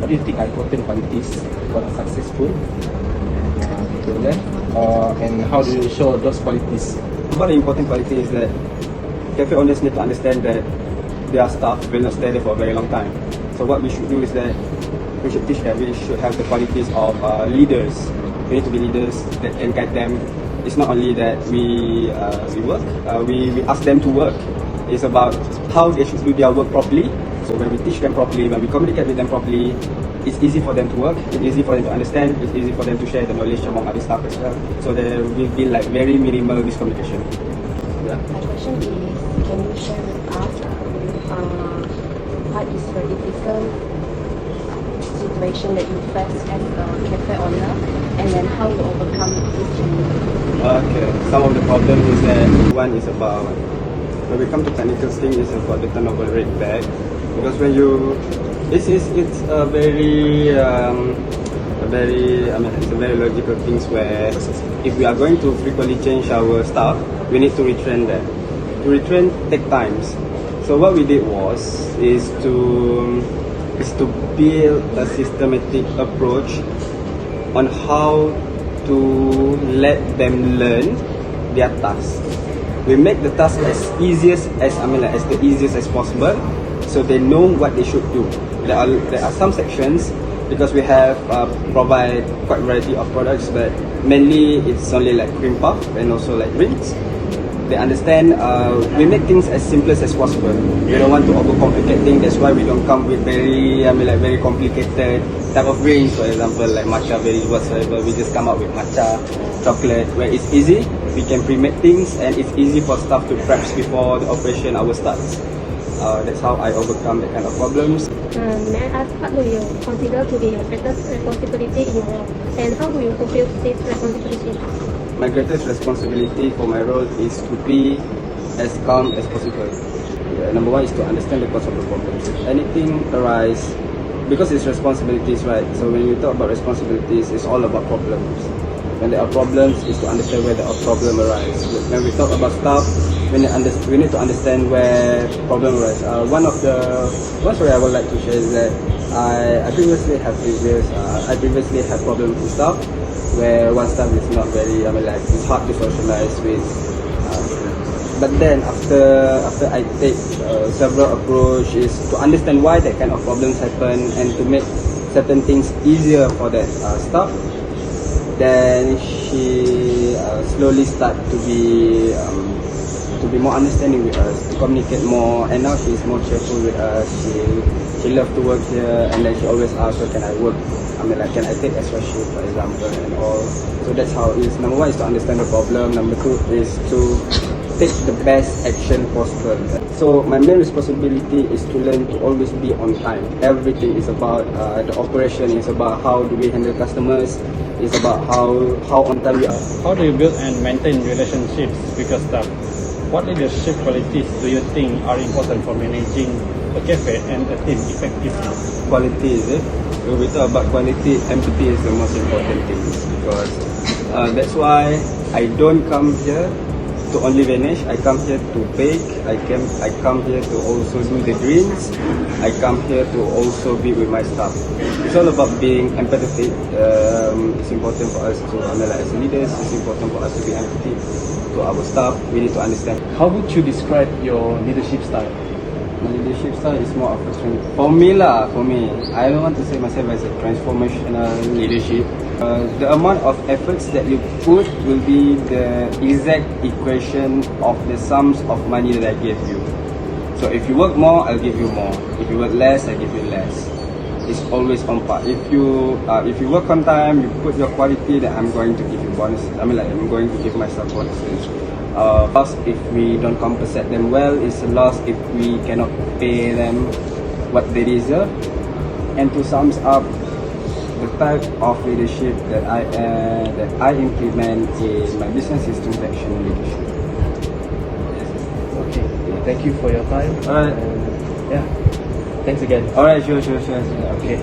what do you think are important qualities for a successful to learn? And how do you show those qualities? One important quality is that cafe owners need to understand that their staff will not stay there for a very long time. So what we should do is that we should teach them, we should have the qualities of leaders. We need to be leaders that can guide them. It's not only that we work, we ask them to work. It's about how they should do their work properly. So when we teach them properly, when we communicate with them properly, it's easy for them to work, it's easy for them to understand, it's easy for them to share the knowledge among other staff as well. So there will be like very minimal miscommunication. My question is, can you share with us what is the difficult situation that you face as a cafe owner, and then how to overcome this challenge? Okay, some of the problems is that one is about, when we come to technical thing, it's about the turnover rate back. Because when you, it's a very logical things where if we are going to frequently change our staff, we need to retrain them. To retrain take times. So what we did is to build a systematic approach on how to let them learn their tasks. We make the task as easiest as the easiest as possible, so they know what they should do. There are some sections, because we have provide quite a variety of products, but mainly it's only like cream puff and also like drinks. They understand we make things as simple as possible. We don't want to overcomplicate things. That's why we don't come with very very complicated type of drinks. For example, like matcha berries whatsoever. We just come up with matcha, chocolate, where it's easy. We can pre-make things and it's easy for staff to prep before the operation hour starts. That's how I overcome that kind of problems. May I ask, what do you consider to be your greatest responsibility in your role, and how do you fulfill this responsibility? My greatest responsibility for my role is to be as calm as possible. Number one is to understand the cause of the problems. If anything arises, because it's responsibilities, right? So when you talk about responsibilities, it's all about problems. When there are problems, it's to understand where the problem arises. When we talk about stuff, we need to understand where problem arises. One story I would like to share is that I previously had problems with staff, where one staff is not very, it's hard to socialize with. But then after I take several approaches to understand why that kind of problems happen and to make certain things easier for that staff, then she slowly start to be more understanding with us, to communicate more, and now she's more cheerful with us. She loves to work here, and then she always asks, "Where can I work? Can I take extra shift, for example, and all." So that's how it is. Number one is to understand the problem. Number two is to take the best action possible. So my main responsibility is to learn to always be on time. Everything is about the operation. It's about how do we handle customers. It's about how on time we are. How do you build and maintain relationships with your staff? What leadership qualities do you think are important for managing a cafe and a team effectively? Quality, is it? When we talk about quality, empathy is the most important thing, because that's why I don't come here to only vanish. I come here to bake. I come here to also do the drinks. I come here to also be with my staff. It's all about being empathetic. It's important for us to analyze leaders. It's important for us to be empathetic to our staff. We need to understand. How would you describe your leadership style? My leadership style is more of a strength. For me, I don't want to say myself as a transformational leadership. The amount of efforts that you put will be the exact equation of the sums of money that I give you. So if you work more, I'll give you more. If you work less, I give you less. It's always on par. If you work on time, you put your quality, then I'm going to give you bonuses. I'm going to give myself bonuses. Loss if we don't compensate them well. It's a loss if we cannot pay them what they deserve. And to sum up, the type of leadership that I implement is my business is transaction leadership. Okay, thank you for your time. Alright. Yeah, thanks again. Alright, sure. Okay.